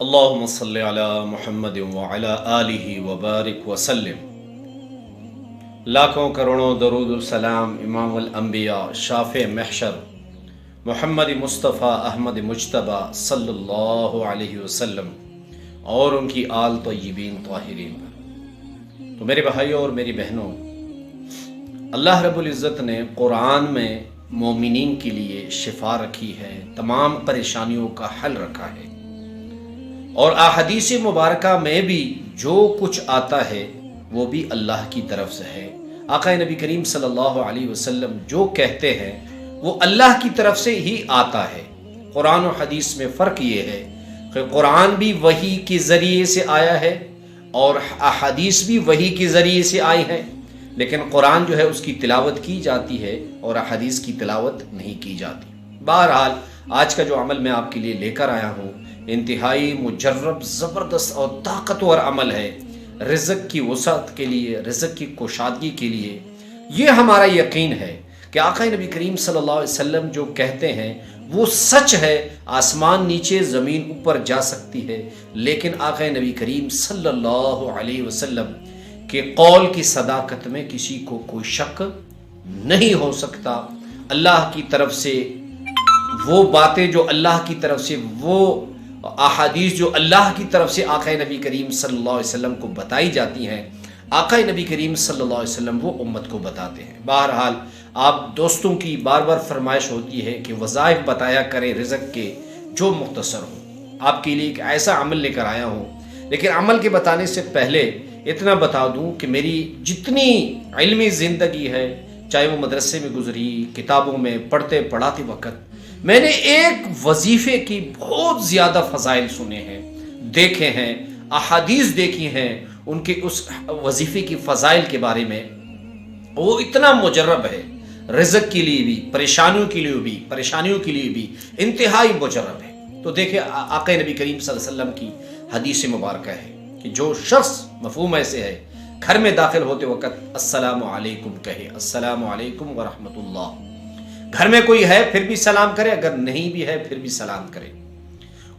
اللہم صلی علی محمد وعلی آلہ وبارک وسلم۔ لاکھوں کروڑوں درود السلام امام الانبیاء شافع محشر محمد مصطفیٰ احمد مجتبیٰ صلی اللہ علیہ وسلم اور ان کی آل طیبین طاہرین پر۔ تو میرے بھائیوں اور میری بہنوں، اللہ رب العزت نے قرآن میں مومنین کے لیے شفا رکھی ہے، تمام پریشانیوں کا حل رکھا ہے، اور احادیث مبارکہ میں بھی جو کچھ آتا ہے وہ بھی اللہ کی طرف سے ہے۔ آقا نبی کریم صلی اللہ علیہ وسلم جو کہتے ہیں وہ اللہ کی طرف سے ہی آتا ہے۔ قرآن و حدیث میں فرق یہ ہے کہ قرآن بھی وحی کے ذریعے سے آیا ہے اور احادیث بھی وحی کے ذریعے سے آئی ہیں، لیکن قرآن جو ہے اس کی تلاوت کی جاتی ہے اور احادیث کی تلاوت نہیں کی جاتی۔ بہرحال آج کا جو عمل میں آپ کے لیے لے کر آیا ہوں انتہائی مجرب، زبردست اور طاقتور عمل ہے، رزق کی وسعت کے لیے، رزق کی کشادگی کے لیے۔ یہ ہمارا یقین ہے کہ آقا نبی کریم صلی اللہ علیہ وسلم جو کہتے ہیں وہ سچ ہے۔ آسمان نیچے، زمین اوپر جا سکتی ہے، لیکن آقا نبی کریم صلی اللہ علیہ وسلم کے قول کی صداقت میں کسی کو کوئی شک نہیں ہو سکتا۔ اللہ کی طرف سے وہ باتیں جو اللہ کی طرف سے، وہ احادیث جو اللہ کی طرف سے آقا نبی کریم صلی اللہ علیہ وسلم کو بتائی جاتی ہیں، آقا نبی کریم صلی اللہ علیہ وسلم وہ امت کو بتاتے ہیں۔ بہرحال آپ دوستوں کی بار بار فرمائش ہوتی ہے کہ وظائف بتایا کریں رزق کے جو مختصر ہوں۔ آپ کے لیے ایک ایسا عمل لے کر آیا ہوں، لیکن عمل کے بتانے سے پہلے اتنا بتا دوں کہ میری جتنی علمی زندگی ہے، چاہے وہ مدرسے میں گزری، کتابوں میں پڑھتے پڑھاتے وقت، میں نے ایک وظیفے کی بہت زیادہ فضائل سنے ہیں، دیکھے ہیں، احادیث دیکھی ہیں ان کے اس وظیفے کی فضائل کے بارے میں۔ وہ اتنا مجرب ہے، رزق کے لیے بھی، پریشانیوں کے لیے بھی انتہائی مجرب ہے۔ تو دیکھیں آقا نبی کریم صلی اللہ علیہ وسلم کی حدیث مبارکہ ہے کہ جو شخص، مفہوم ایسے ہے، گھر میں داخل ہوتے وقت السلام علیکم کہے، السلام علیکم ورحمۃ اللہ۔ گھر میں کوئی ہے پھر بھی سلام کرے، اگر نہیں بھی ہے پھر بھی سلام کرے۔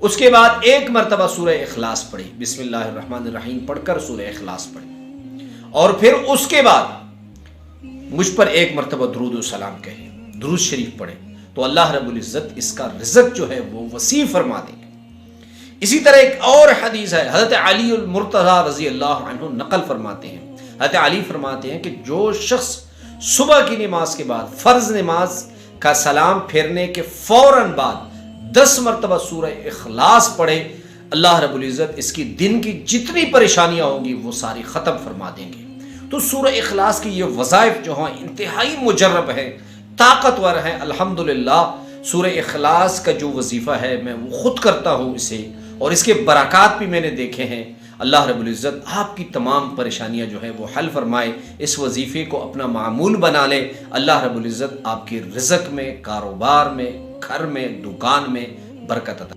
اس کے بعد ایک مرتبہ سورہ اخلاص پڑھی، بسم اللہ الرحمن الرحیم پڑھ کر سورہ اخلاص پڑھی، اور پھر اس کے بعد مجھ پر ایک مرتبہ درود و سلام کہے، درود شریف پڑھے، تو اللہ رب العزت اس کا رزق جو ہے وہ وسیع فرما دیں گے۔ اسی طرح ایک اور حدیث ہے، حضرت علی المرتضیٰ رضی اللہ عنہ نقل فرماتے ہیں، حضرت علی فرماتے ہیں کہ جو شخص صبح کی نماز کے بعد، فرض نماز کا سلام پھیرنے کے فوراً بعد 10 مرتبہ سورہ اخلاص پڑھے، اللہ رب العزت اس کی دن کی جتنی پریشانیاں ہوں گی وہ ساری ختم فرما دیں گے۔ تو سورہ اخلاص کی یہ وظائف جو ہیں انتہائی مجرب ہے، طاقتور ہے۔ الحمدللہ سورہ اخلاص کا جو وظیفہ ہے میں وہ خود کرتا ہوں اسے، اور اس کے برکات بھی میں نے دیکھے ہیں۔ اللہ رب العزت آپ کی تمام پریشانیاں جو ہے وہ حل فرمائے۔ اس وظیفے کو اپنا معمول بنا لے، اللہ رب العزت آپ کے رزق میں، کاروبار میں، گھر میں، دکان میں برکت عطا